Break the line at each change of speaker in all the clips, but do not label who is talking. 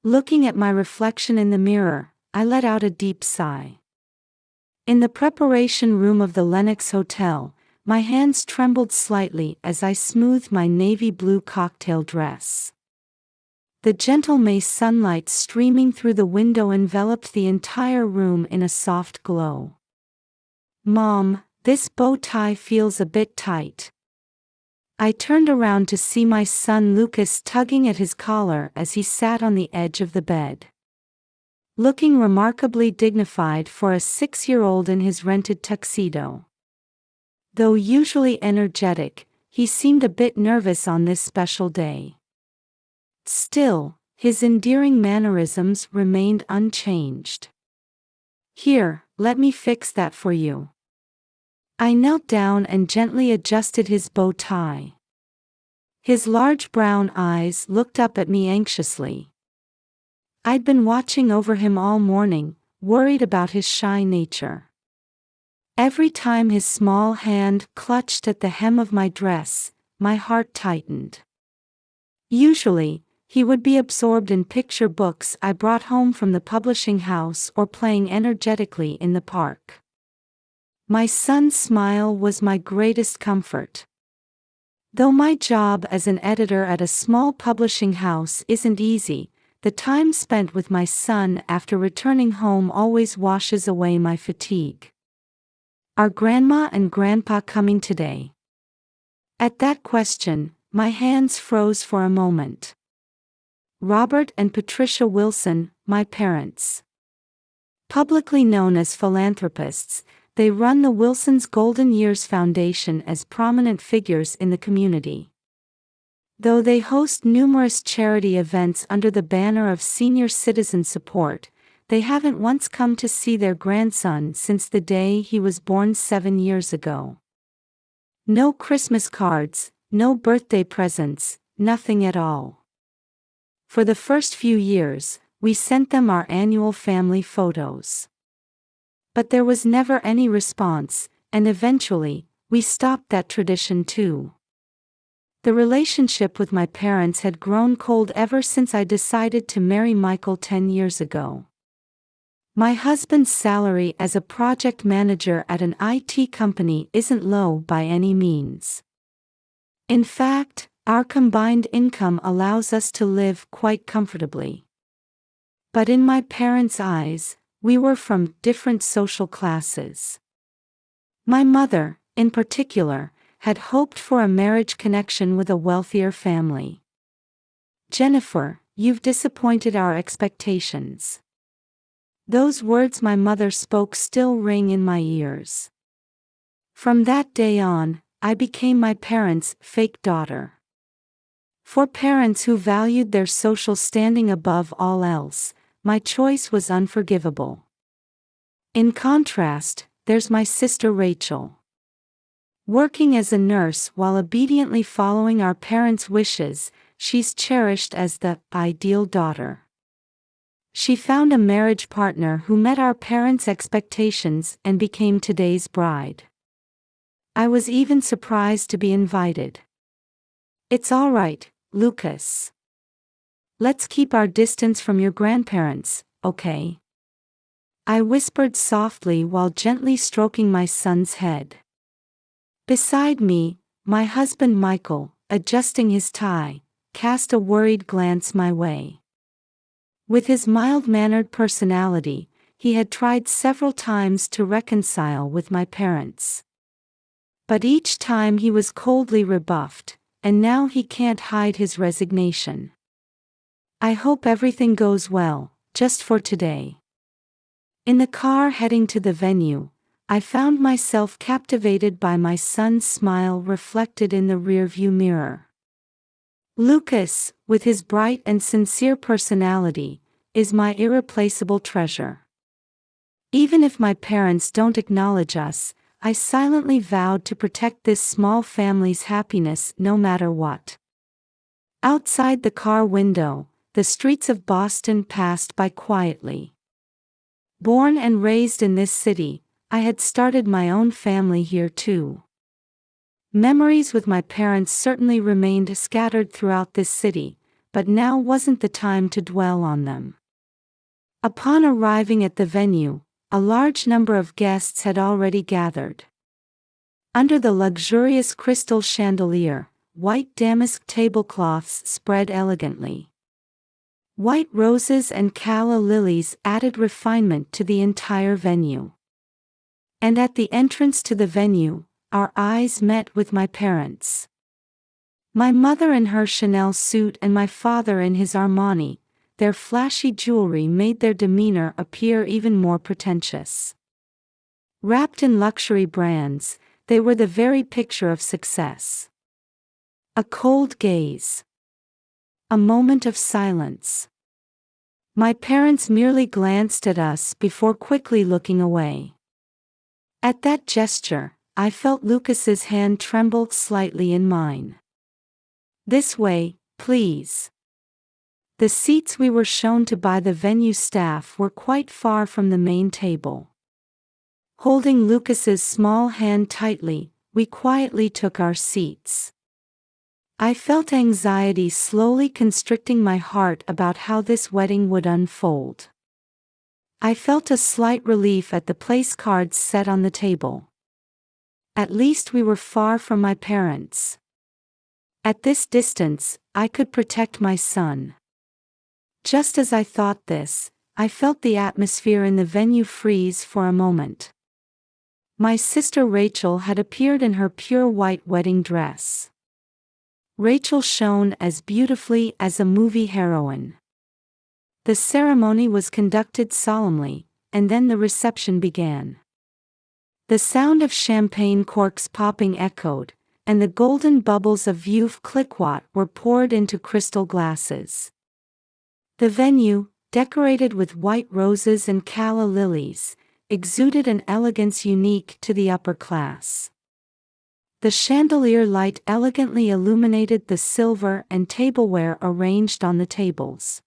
Looking at my reflection in the mirror, I let out a deep sigh. In the preparation room of the Lenox Hotel, my hands trembled slightly as I smoothed my navy blue cocktail dress. The gentle May sunlight streaming through the window enveloped the entire room in a soft glow. "Mom, this bow tie feels a bit tight." I turned around to see my son Lucas tugging at his collar as he sat on the edge of the bed. Looking remarkably dignified for a 6-year-old in his rented tuxedo. Though usually energetic, he seemed a bit nervous on this special day. Still, his endearing mannerisms remained unchanged. "Here, let me fix that for you." I knelt down and gently adjusted his bow tie. His large brown eyes looked up at me anxiously. I'd been watching over him all morning, worried about his shy nature. Every time his small hand clutched at the hem of my dress, my heart tightened. Usually, he would be absorbed in picture books I brought home from the publishing house or playing energetically in the park. My son's smile was my greatest comfort. Though my job as an editor at a small publishing house isn't easy, the time spent with my son after returning home always washes away my fatigue. "Are Grandma and Grandpa coming today?" At that question, my hands froze for a moment. Robert and Patricia Wilson, my parents. Publicly known as philanthropists, they run the Wilson's Golden Years Foundation as prominent figures in the community. Though they host numerous charity events under the banner of senior citizen support, they haven't once come to see their grandson since the day he was born 7 years ago. No Christmas cards, no birthday presents, nothing at all. For the first few years, we sent them our annual family photos. But there was never any response, and eventually, we stopped that tradition too. The relationship with my parents had grown cold ever since I decided to marry Michael 10 years ago. My husband's salary as a project manager at an IT company isn't low by any means. In fact, our combined income allows us to live quite comfortably. But in my parents' eyes, we were from different social classes. My mother, in particular, had hoped for a marriage connection with a wealthier family. "Jennifer, you've disappointed our expectations." Those words my mother spoke still ring in my ears. From that day on, I became my parents' fake daughter. For parents who valued their social standing above all else, my choice was unforgivable. In contrast, there's my sister Rachel. Working as a nurse while obediently following our parents' wishes, she's cherished as the ideal daughter. She found a marriage partner who met our parents' expectations and became today's bride. I was even surprised to be invited. "It's all right, Lucas. Let's keep our distance from your grandparents, okay?" I whispered softly while gently stroking my son's head. Beside me, my husband Michael, adjusting his tie, cast a worried glance my way. With his mild-mannered personality, he had tried several times to reconcile with my parents. But each time he was coldly rebuffed, and now he can't hide his resignation. "I hope everything goes well, just for today." In the car heading to the venue, I found myself captivated by my son's smile reflected in the rearview mirror. Lucas, with his bright and sincere personality, is my irreplaceable treasure. Even if my parents don't acknowledge us, I silently vowed to protect this small family's happiness no matter what. Outside the car window, the streets of Boston passed by quietly. Born and raised in this city, I had started my own family here too. Memories with my parents certainly remained scattered throughout this city, but now wasn't the time to dwell on them. Upon arriving at the venue, a large number of guests had already gathered. Under the luxurious crystal chandelier, white damask tablecloths spread elegantly. White roses and calla lilies added refinement to the entire venue. And at the entrance to the venue, our eyes met with my parents. My mother in her Chanel suit and my father in his Armani, their flashy jewelry made their demeanor appear even more pretentious. Wrapped in luxury brands, they were the very picture of success. A cold gaze. A moment of silence. My parents merely glanced at us before quickly looking away. At that gesture, I felt Lucas's hand tremble slightly in mine. "This way, please." The seats we were shown to by the venue staff were quite far from the main table. Holding Lucas's small hand tightly, we quietly took our seats. I felt anxiety slowly constricting my heart about how this wedding would unfold. I felt a slight relief at the place cards set on the table. At least we were far from my parents. At this distance, I could protect my son. Just as I thought this, I felt the atmosphere in the venue freeze for a moment. My sister Rachel had appeared in her pure white wedding dress. Rachel shone as beautifully as a movie heroine. The ceremony was conducted solemnly, and then the reception began. The sound of champagne corks popping echoed, and the golden bubbles of Veuve Clicquot were poured into crystal glasses. The venue, decorated with white roses and calla lilies, exuded an elegance unique to the upper class. The chandelier light elegantly illuminated the silver and tableware arranged on the tables.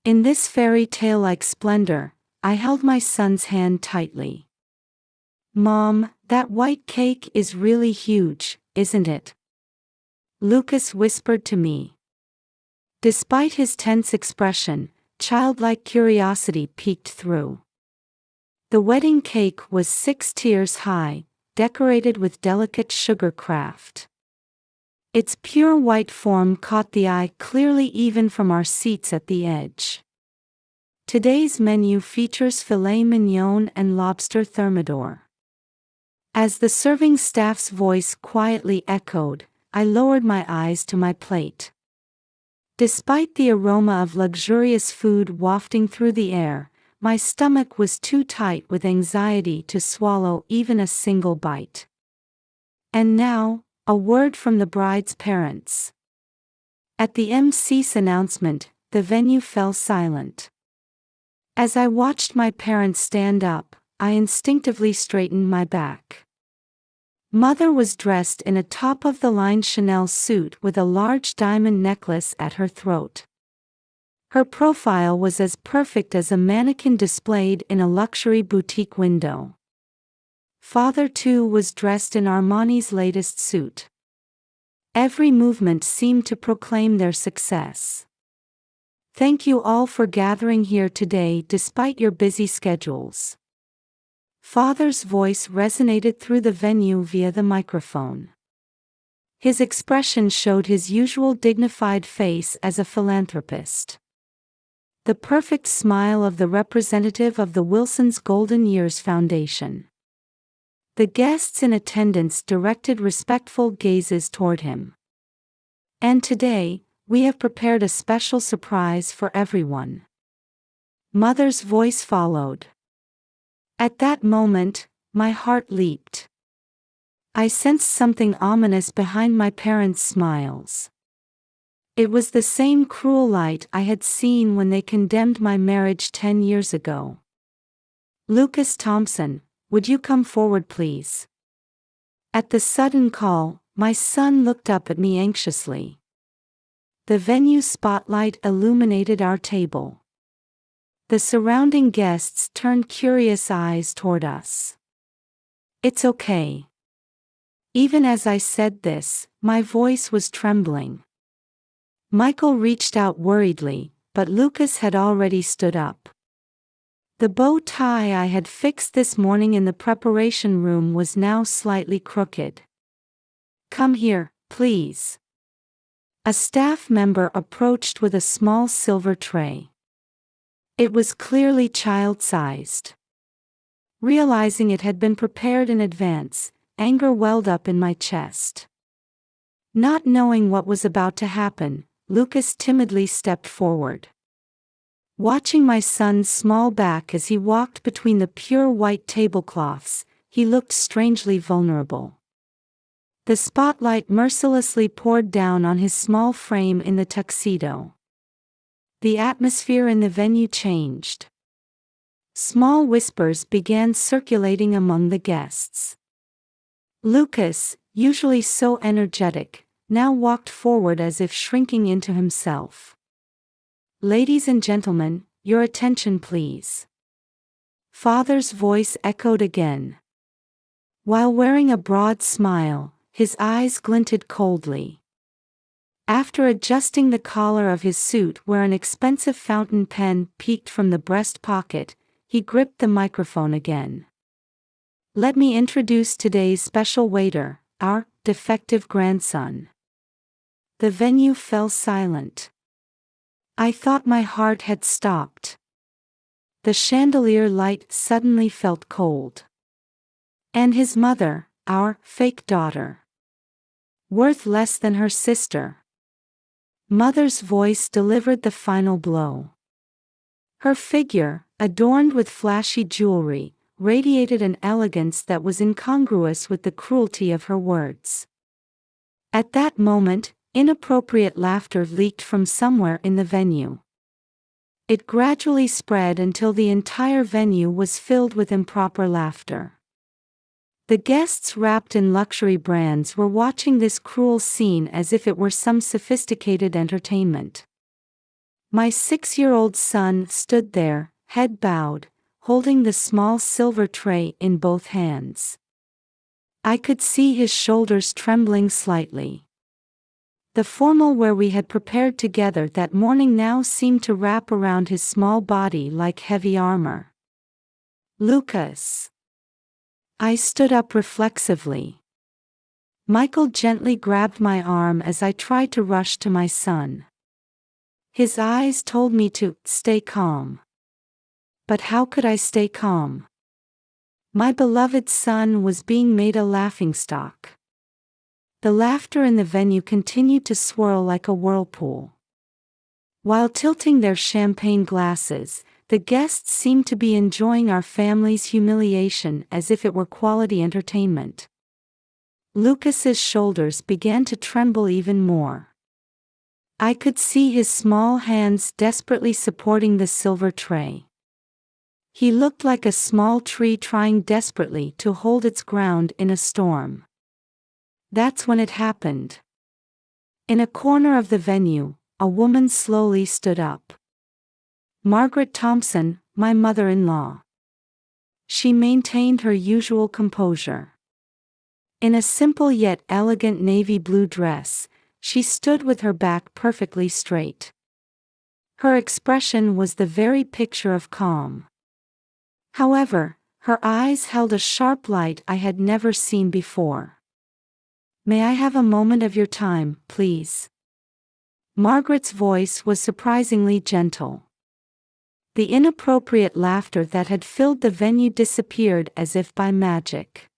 In this fairy tale-like splendor, I held my son's hand tightly. "Mom, that white cake is really huge, isn't it?" Lucas whispered to me. Despite his tense expression, childlike curiosity peeked through. The wedding cake was 6 tiers high, decorated with delicate sugar craft. Its pure white form caught the eye clearly even from our seats at the edge. Today's menu features filet mignon and lobster thermidor. As the serving staff's voice quietly echoed, I lowered my eyes to my plate. Despite the aroma of luxurious food wafting through the air, my stomach was too tight with anxiety to swallow even a single bite. And now, a word from the bride's parents. At the MC's announcement, the venue fell silent. As I watched my parents stand up, I instinctively straightened my back. Mother was dressed in a top-of-the-line Chanel suit with a large diamond necklace at her throat. Her profile was as perfect as a mannequin displayed in a luxury boutique window. Father too was dressed in Armani's latest suit. Every movement seemed to proclaim their success. "Thank you all for gathering here today despite your busy schedules." Father's voice resonated through the venue via the microphone. His expression showed his usual dignified face as a philanthropist. The perfect smile of the representative of the Wilson's Golden Years Foundation. The guests in attendance directed respectful gazes toward him. "And today, we have prepared a special surprise for everyone." Mother's voice followed. At that moment, my heart leaped. I sensed something ominous behind my parents' smiles. It was the same cruel light I had seen when they condemned my marriage 10 years ago. "Lucas Thompson, would you come forward please?" At the sudden call, my son looked up at me anxiously. The venue spotlight illuminated our table. The surrounding guests turned curious eyes toward us. "It's okay." Even as I said this, my voice was trembling. Michael reached out worriedly, but Lucas had already stood up. The bow tie I had fixed this morning in the preparation room was now slightly crooked. "Come here, please." A staff member approached with a small silver tray. It was clearly child-sized. Realizing it had been prepared in advance, anger welled up in my chest. Not knowing what was about to happen, Lucas timidly stepped forward. Watching my son's small back as he walked between the pure white tablecloths, he looked strangely vulnerable. The spotlight mercilessly poured down on his small frame in the tuxedo. The atmosphere in the venue changed. Small whispers began circulating among the guests. Lucas, usually so energetic, now walked forward as if shrinking into himself. "Ladies and gentlemen, your attention please." Father's voice echoed again. While wearing a broad smile, his eyes glinted coldly. After adjusting the collar of his suit where an expensive fountain pen peeked from the breast pocket, he gripped the microphone again. "Let me introduce today's special waiter, our defective grandson." The venue fell silent. I thought my heart had stopped. The chandelier light suddenly felt cold. "And his mother, our fake daughter. Worth less than her sister." Mother's voice delivered the final blow. Her figure, adorned with flashy jewelry, radiated an elegance that was incongruous with the cruelty of her words. At that moment, inappropriate laughter leaked from somewhere in the venue. It gradually spread until the entire venue was filled with improper laughter. The guests wrapped in luxury brands were watching this cruel scene as if it were some sophisticated entertainment. My 6-year-old son stood there, head bowed, holding the small silver tray in both hands. I could see his shoulders trembling slightly. The formal wear we had prepared together that morning now seemed to wrap around his small body like heavy armor. "Lucas." I stood up reflexively. Michael gently grabbed my arm as I tried to rush to my son. His eyes told me to stay calm. But how could I stay calm? My beloved son was being made a laughingstock. The laughter in the venue continued to swirl like a whirlpool. While tilting their champagne glasses, the guests seemed to be enjoying our family's humiliation as if it were quality entertainment. Lucas's shoulders began to tremble even more. I could see his small hands desperately supporting the silver tray. He looked like a small tree trying desperately to hold its ground in a storm. That's when it happened. In a corner of the venue, a woman slowly stood up. Margaret Thompson, my mother-in-law. She maintained her usual composure. In a simple yet elegant navy blue dress, she stood with her back perfectly straight. Her expression was the very picture of calm. However, her eyes held a sharp light I had never seen before. "May I have a moment of your time, please?" Margaret's voice was surprisingly gentle. The inappropriate laughter that had filled the venue disappeared as if by magic.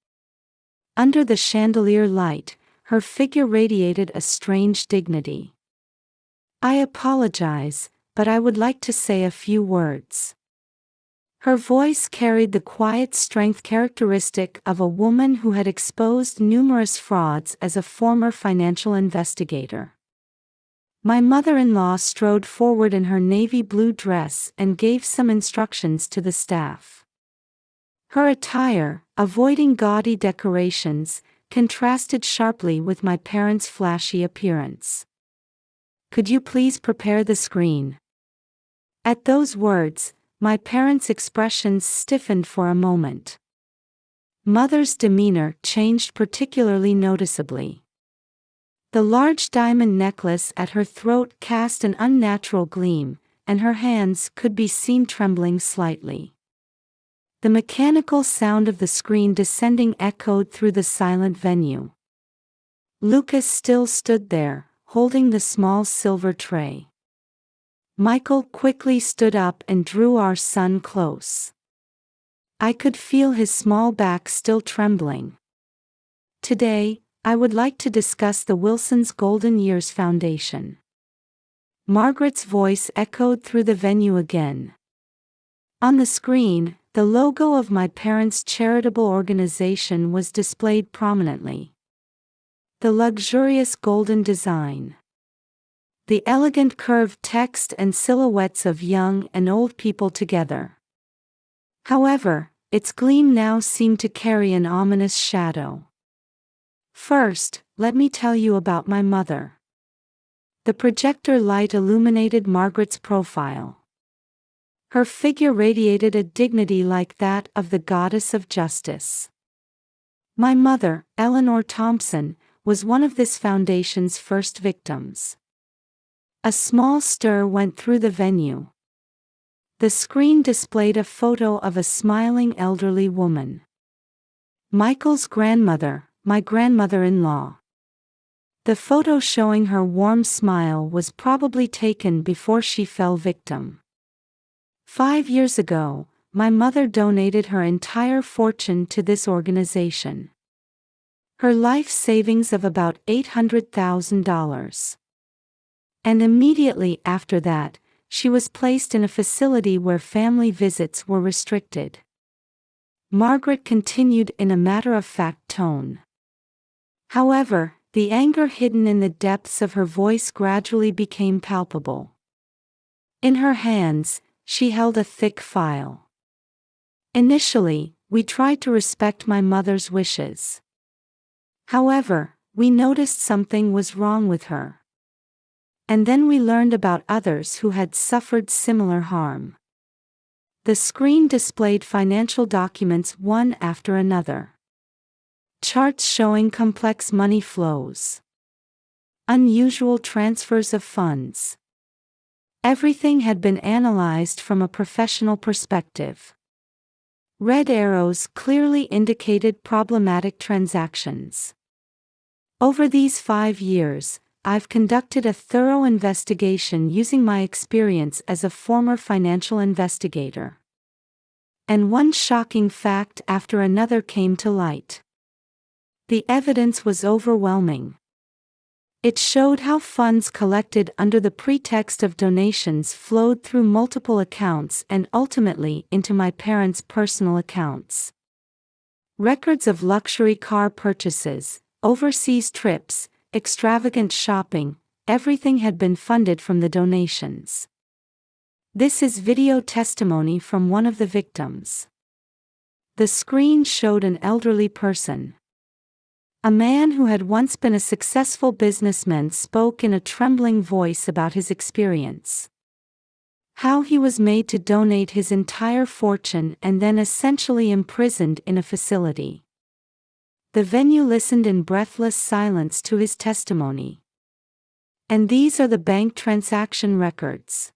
Under the chandelier light, her figure radiated a strange dignity. "I apologize, but I would like to say a few words." Her voice carried the quiet strength characteristic of a woman who had exposed numerous frauds as a former financial investigator. My mother-in-law strode forward in her navy blue dress and gave some instructions to the staff. Her attire, avoiding gaudy decorations, contrasted sharply with my parents' flashy appearance. "Could you please prepare the screen?" At those words, my parents' expressions stiffened for a moment. Mother's demeanor changed particularly noticeably. The large diamond necklace at her throat cast an unnatural gleam, and her hands could be seen trembling slightly. The mechanical sound of the screen descending echoed through the silent venue. Lucas still stood there, holding the small silver tray. Michael quickly stood up and drew our son close. I could feel his small back still trembling. Today, I would like to discuss the Wilson's Golden Years Foundation. Margaret's voice echoed through the venue again. On the screen, the logo of my parents' charitable organization was displayed prominently. The luxurious golden design. The elegant curved text and silhouettes of young and old people together. However, its gleam now seemed to carry an ominous shadow. First, let me tell you about my mother. The projector light illuminated Margaret's profile. Her figure radiated a dignity like that of the goddess of justice. My mother, Eleanor Thompson, was one of this foundation's first victims. A small stir went through the venue. The screen displayed a photo of a smiling elderly woman. Michael's grandmother, my grandmother-in-law. The photo showing her warm smile was probably taken before she fell victim. 5 years ago, my mother donated her entire fortune to this organization. Her life savings of about $800,000. And immediately after that, she was placed in a facility where family visits were restricted. Margaret continued in a matter-of-fact tone. However, the anger hidden in the depths of her voice gradually became palpable. In her hands, she held a thick file. Initially, we tried to respect my mother's wishes. However, we noticed something was wrong with her. And then we learned about others who had suffered similar harm. The screen displayed financial documents one after another. Charts showing complex money flows. Unusual transfers of funds. Everything had been analyzed from a professional perspective. Red arrows clearly indicated problematic transactions. Over these 5 years, I've conducted a thorough investigation using my experience as a former financial investigator. And one shocking fact after another came to light. The evidence was overwhelming. It showed how funds collected under the pretext of donations flowed through multiple accounts and ultimately into my parents' personal accounts. Records of luxury car purchases, overseas trips, extravagant shopping, everything had been funded from the donations. This is video testimony from one of the victims. The screen showed an elderly person. A man who had once been a successful businessman spoke in a trembling voice about his experience. How he was made to donate his entire fortune and then essentially imprisoned in a facility. The venue listened in breathless silence to his testimony. And these are the bank transaction records.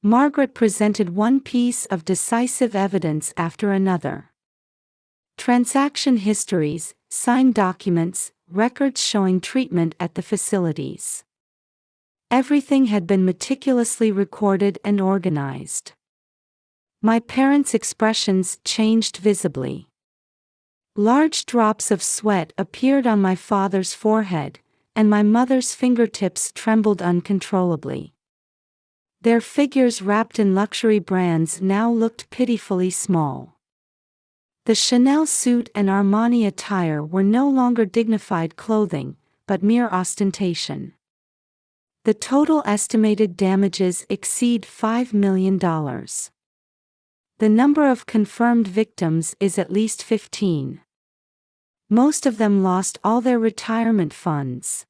Margaret presented one piece of decisive evidence after another. Transaction histories, signed documents, records showing treatment at the facilities. Everything had been meticulously recorded and organized. My parents' expressions changed visibly. Large drops of sweat appeared on my father's forehead, and my mother's fingertips trembled uncontrollably. Their figures wrapped in luxury brands now looked pitifully small. The Chanel suit and Armani attire were no longer dignified clothing, but mere ostentation. The total estimated damages exceed $5 million. The number of confirmed victims is at least 15. Most of them lost all their retirement funds.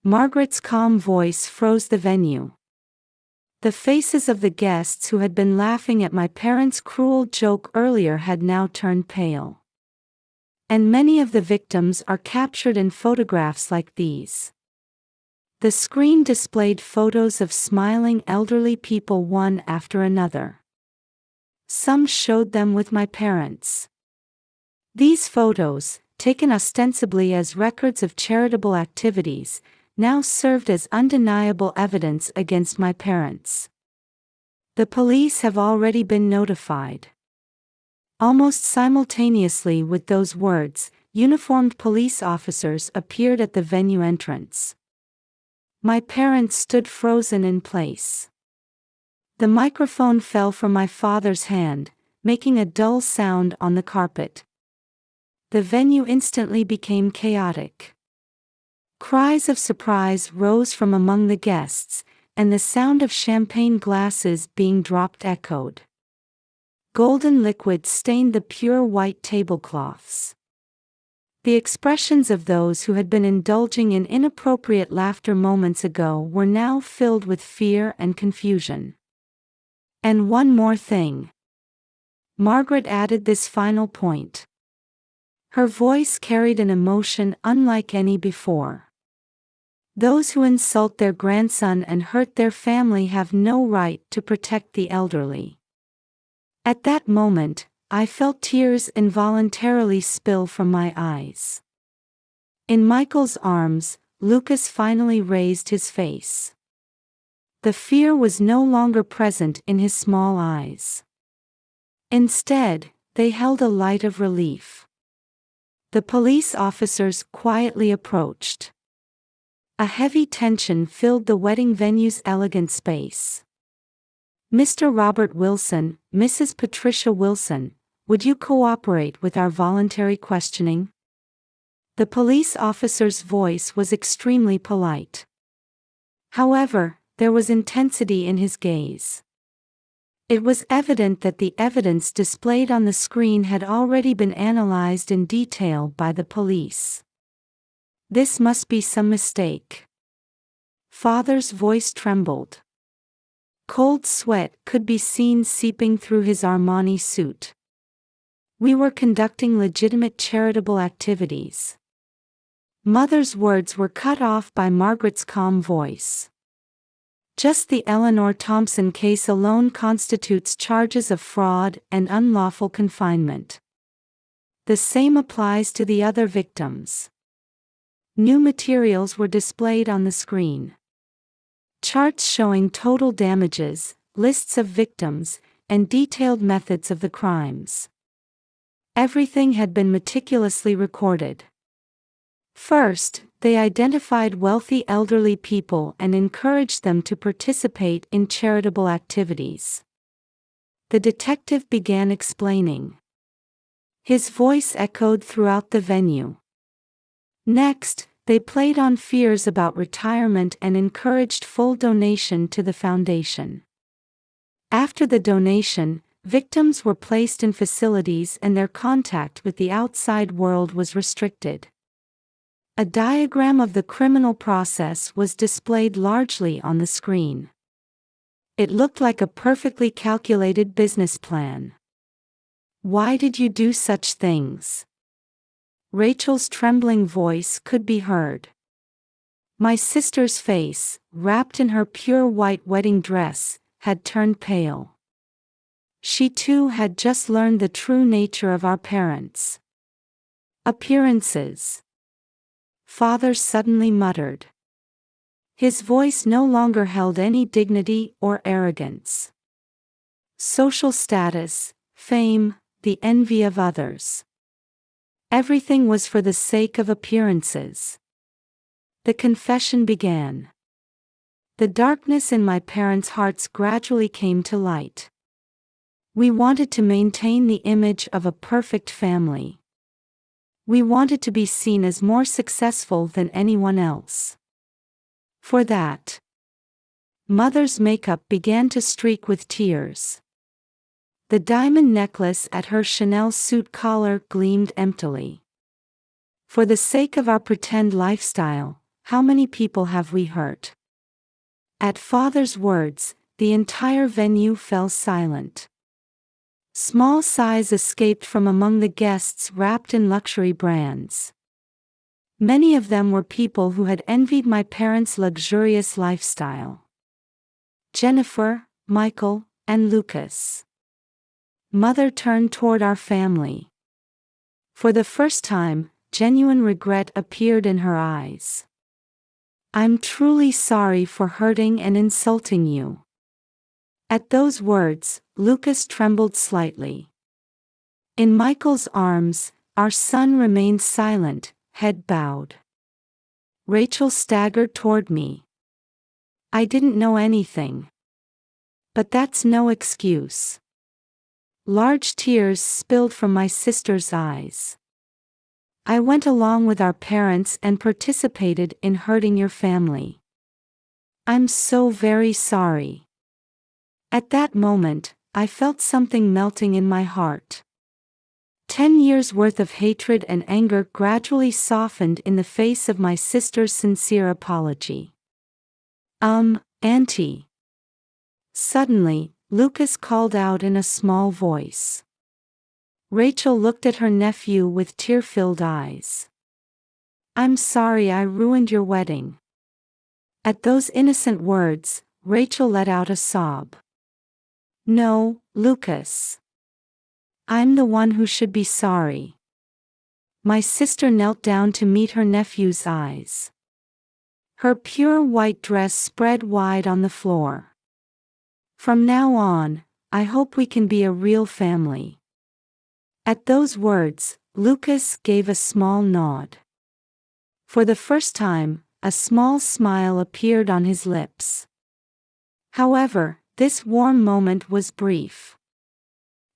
Margaret's calm voice froze the venue. The faces of the guests who had been laughing at my parents' cruel joke earlier had now turned pale. And many of the victims are captured in photographs like these. The screen displayed photos of smiling elderly people one after another. Some showed them with my parents. These photos, taken ostensibly as records of charitable activities, now served as undeniable evidence against my parents. The police have already been notified. Almost simultaneously with those words, uniformed police officers appeared at the venue entrance. My parents stood frozen in place. The microphone fell from my father's hand, making a dull sound on the carpet. The venue instantly became chaotic. Cries of surprise rose from among the guests, and the sound of champagne glasses being dropped echoed. Golden liquid stained the pure white tablecloths. The expressions of those who had been indulging in inappropriate laughter moments ago were now filled with fear and confusion. And one more thing. Margaret added this final point. Her voice carried an emotion unlike any before. Those who insult their grandson and hurt their family have no right to protect the elderly. At that moment, I felt tears involuntarily spill from my eyes. In Michael's arms, Lucas finally raised his face. The fear was no longer present in his small eyes. Instead, they held a light of relief. The police officers quietly approached. A heavy tension filled the wedding venue's elegant space. "Mr. Robert Wilson, Mrs. Patricia Wilson, would you cooperate with our voluntary questioning?" The police officer's voice was extremely polite. However, there was intensity in his gaze. It was evident that the evidence displayed on the screen had already been analyzed in detail by the police. This must be some mistake. Father's voice trembled. Cold sweat could be seen seeping through his Armani suit. We were conducting legitimate charitable activities. Mother's words were cut off by Margaret's calm voice. Just the Eleanor Thompson case alone constitutes charges of fraud and unlawful confinement. The same applies to the other victims. New materials were displayed on the screen. Charts showing total damages, lists of victims, and detailed methods of the crimes. Everything had been meticulously recorded. First, they identified wealthy elderly people and encouraged them to participate in charitable activities. The detective began explaining. His voice echoed throughout the venue. Next, they played on fears about retirement and encouraged full donation to the foundation. After the donation, victims were placed in facilities and their contact with the outside world was restricted. A diagram of the criminal process was displayed largely on the screen. It looked like a perfectly calculated business plan. "Why did you do such things?" Rachel's trembling voice could be heard. My sister's face, wrapped in her pure white wedding dress, had turned pale. She too had just learned the true nature of our parents. "Appearances," Father suddenly muttered. His voice no longer held any dignity or arrogance. "Social status, fame, the envy of others. Everything was for the sake of appearances." The confession began. The darkness in my parents' hearts gradually came to light. We wanted to maintain the image of a perfect family. We wanted to be seen as more successful than anyone else. For that, Mother's makeup began to streak with tears. The diamond necklace at her Chanel suit collar gleamed emptily. "For the sake of our pretend lifestyle, how many people have we hurt?" At Father's words, the entire venue fell silent. Small sighs escaped from among the guests wrapped in luxury brands. Many of them were people who had envied my parents' luxurious lifestyle. Jennifer, Michael, and Lucas. Mother turned toward our family. For the first time, genuine regret appeared in her eyes. I'm truly sorry for hurting and insulting you. At those words, Lucas trembled slightly. In Michael's arms, our son remained silent, head bowed. Rachel staggered toward me. I didn't know anything. But that's no excuse. Large tears spilled from my sister's eyes. I went along with our parents and participated in hurting your family. I'm so very sorry. At that moment, I felt something melting in my heart. 10 years' worth of hatred and anger gradually softened in the face of my sister's sincere apology. Auntie. Suddenly, Lucas called out in a small voice. Rachel looked at her nephew with tear-filled eyes. I'm sorry I ruined your wedding. At those innocent words, Rachel let out a sob. No, Lucas. I'm the one who should be sorry. My sister knelt down to meet her nephew's eyes. Her pure white dress spread wide on the floor. From now on, I hope we can be a real family. At those words, Lucas gave a small nod. For the first time, a small smile appeared on his lips. However, this warm moment was brief.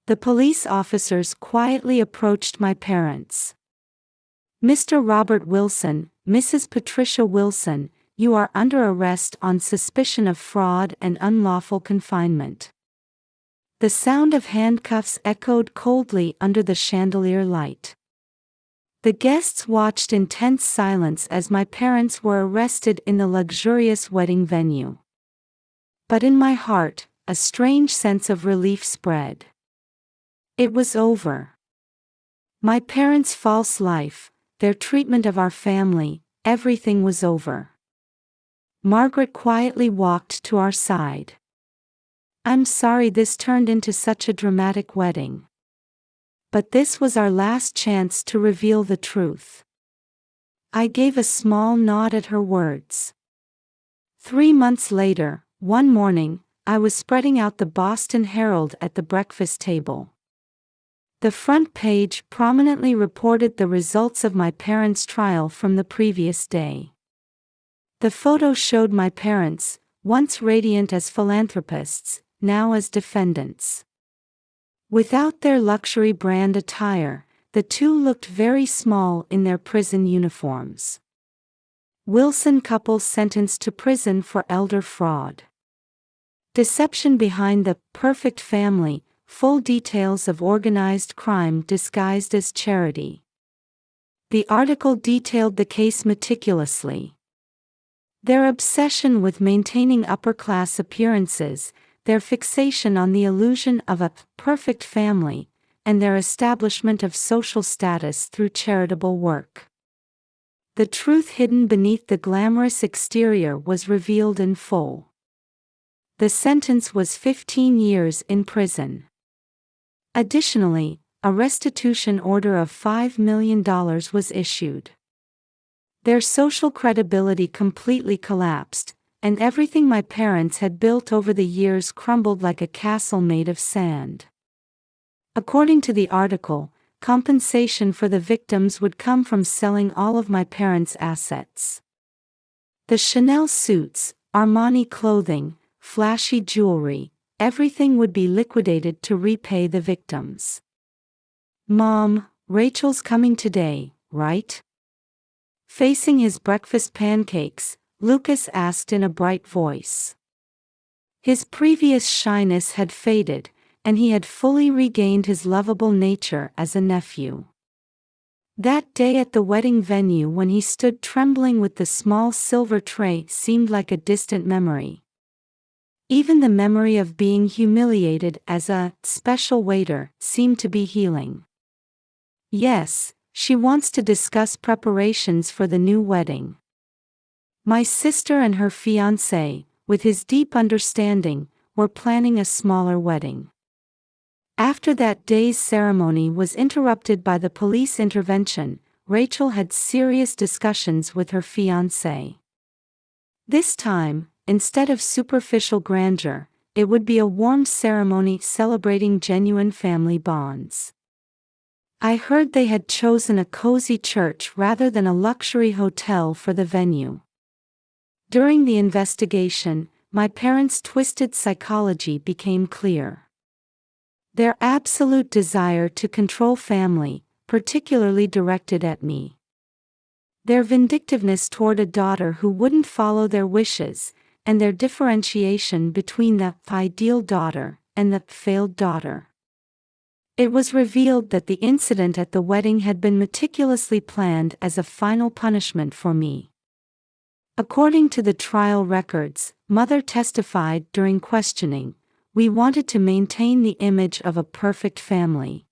The police officers quietly approached my parents. Mr. Robert Wilson, Mrs. Patricia Wilson, you are under arrest on suspicion of fraud and unlawful confinement. The sound of handcuffs echoed coldly under the chandelier light. The guests watched in tense silence as my parents were arrested in the luxurious wedding venue. But in my heart, a strange sense of relief spread. It was over. My parents' false life, their treatment of our family, everything was over. Margaret quietly walked to our side. I'm sorry this turned into such a dramatic wedding. But this was our last chance to reveal the truth. I gave a small nod at her words. 3 months later, one morning, I was spreading out the Boston Herald at the breakfast table. The front page prominently reported the results of my parents' trial from the previous day. The photo showed my parents, once radiant as philanthropists, now as defendants. Without their luxury brand attire, the two looked very small in their prison uniforms. Wilson couple sentenced to prison for elder fraud. Deception behind the perfect family, full details of organized crime disguised as charity. The article detailed the case meticulously. Their obsession with maintaining upper-class appearances, their fixation on the illusion of a perfect family, and their establishment of social status through charitable work. The truth hidden beneath the glamorous exterior was revealed in full. The sentence was 15 years in prison. Additionally, a restitution order of $5 million was issued. Their social credibility completely collapsed, and everything my parents had built over the years crumbled like a castle made of sand. According to the article, compensation for the victims would come from selling all of my parents' assets. The Chanel suits, Armani clothing, flashy jewelry, everything would be liquidated to repay the victims. Mom, Rachel's coming today, right? Facing his breakfast pancakes, Lucas asked in a bright voice. His previous shyness had faded, and he had fully regained his lovable nature as a nephew. That day at the wedding venue when he stood trembling with the small silver tray seemed like a distant memory. Even the memory of being humiliated as a special waiter seemed to be healing. Yes, she wants to discuss preparations for the new wedding. My sister and her fiancé, with his deep understanding, were planning a smaller wedding. After that day's ceremony was interrupted by the police intervention, Rachel had serious discussions with her fiancé. This time, instead of superficial grandeur, it would be a warm ceremony celebrating genuine family bonds. I heard they had chosen a cozy church rather than a luxury hotel for the venue. During the investigation, my parents' twisted psychology became clear. Their absolute desire to control family, particularly directed at me. Their vindictiveness toward a daughter who wouldn't follow their wishes, and their differentiation between the ideal daughter and the failed daughter. It was revealed that the incident at the wedding had been meticulously planned as a final punishment for me. According to the trial records, Mother testified during questioning, "We wanted to maintain the image of a perfect family.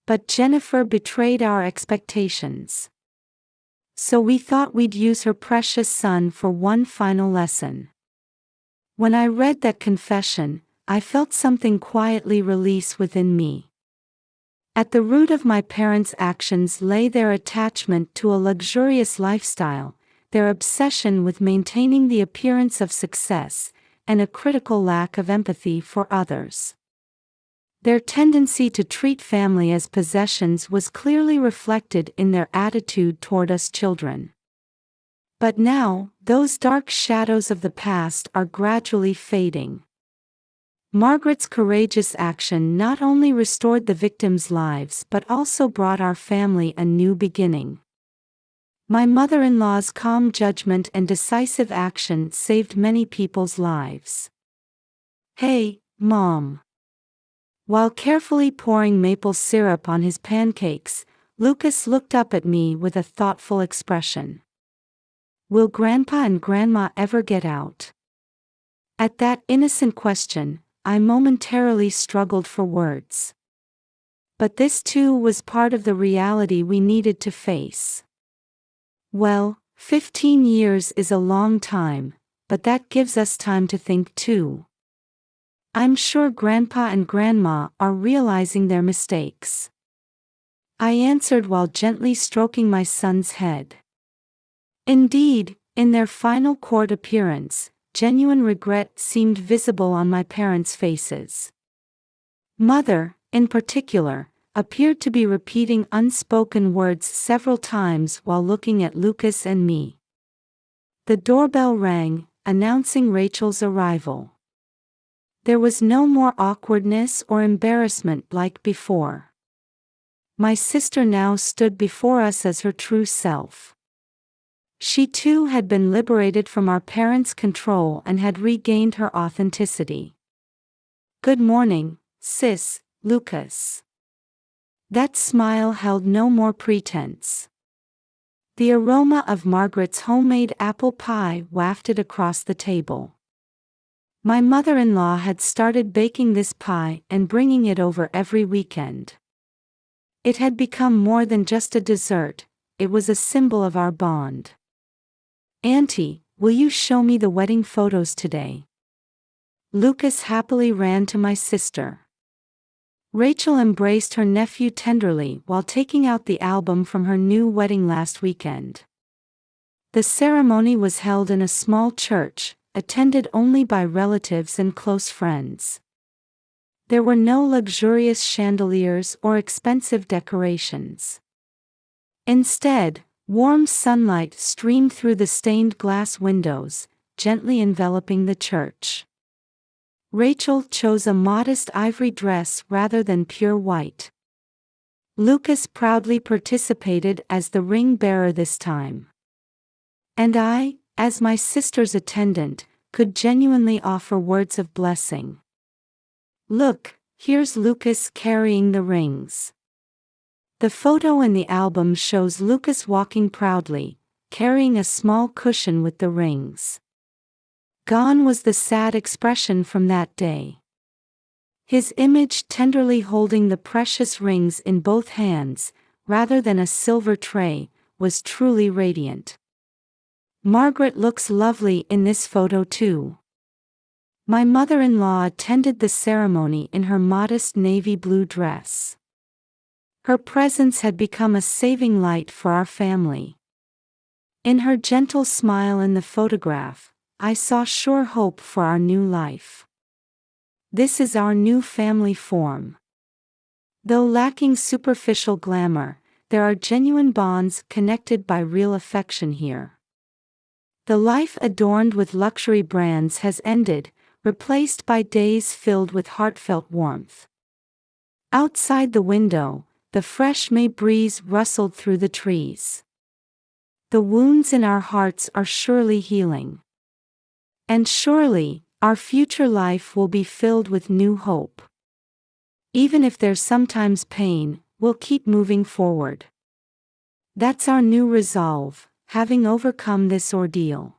But Jennifer betrayed our expectations. So we thought we'd use her precious son for one final lesson." When I read that confession, I felt something quietly release within me. At the root of my parents' actions lay their attachment to a luxurious lifestyle, their obsession with maintaining the appearance of success, and a critical lack of empathy for others. Their tendency to treat family as possessions was clearly reflected in their attitude toward us children. But now, those dark shadows of the past are gradually fading. Margaret's courageous action not only restored the victims' lives but also brought our family a new beginning. My mother-in-law's calm judgment and decisive action saved many people's lives. "Hey, Mom." While carefully pouring maple syrup on his pancakes, Lucas looked up at me with a thoughtful expression. "Will Grandpa and Grandma ever get out?" At that innocent question, I momentarily struggled for words. But this too was part of the reality we needed to face. Well, 15 years is a long time, but that gives us time to think too. I'm sure Grandpa and Grandma are realizing their mistakes. I answered while gently stroking my son's head. Indeed, in their final court appearance, genuine regret seemed visible on my parents' faces. Mother, in particular, appeared to be repeating unspoken words several times while looking at Lucas and me. The doorbell rang, announcing Rachel's arrival. There was no more awkwardness or embarrassment like before. My sister now stood before us as her true self. She too had been liberated from our parents' control and had regained her authenticity. "Good morning, sis, Lucas." That smile held no more pretense. The aroma of Margaret's homemade apple pie wafted across the table. My mother-in-law had started baking this pie and bringing it over every weekend. It had become more than just a dessert, it was a symbol of our bond. "Auntie, will you show me the wedding photos today?" Lucas happily ran to my sister. Rachel embraced her nephew tenderly while taking out the album from her new wedding last weekend. The ceremony was held in a small church, attended only by relatives and close friends. There were no luxurious chandeliers or expensive decorations. Instead, warm sunlight streamed through the stained glass windows, gently enveloping the church. Rachel chose a modest ivory dress rather than pure white. Lucas proudly participated as the ring bearer this time. And I, as my sister's attendant, could genuinely offer words of blessing. "Look, here's Lucas carrying the rings." The photo in the album shows Lucas walking proudly, carrying a small cushion with the rings. Gone was the sad expression from that day. His image tenderly holding the precious rings in both hands, rather than a silver tray, was truly radiant. Margaret looks lovely in this photo too. My mother-in-law attended the ceremony in her modest navy blue dress. Her presence had become a saving light for our family. In her gentle smile in the photograph, I saw sure hope for our new life. This is our new family form. Though lacking superficial glamour, there are genuine bonds connected by real affection here. The life adorned with luxury brands has ended, replaced by days filled with heartfelt warmth. Outside the window, the fresh May breeze rustled through the trees. The wounds in our hearts are surely healing. And surely, our future life will be filled with new hope. Even if there's sometimes pain, we'll keep moving forward. That's our new resolve, having overcome this ordeal.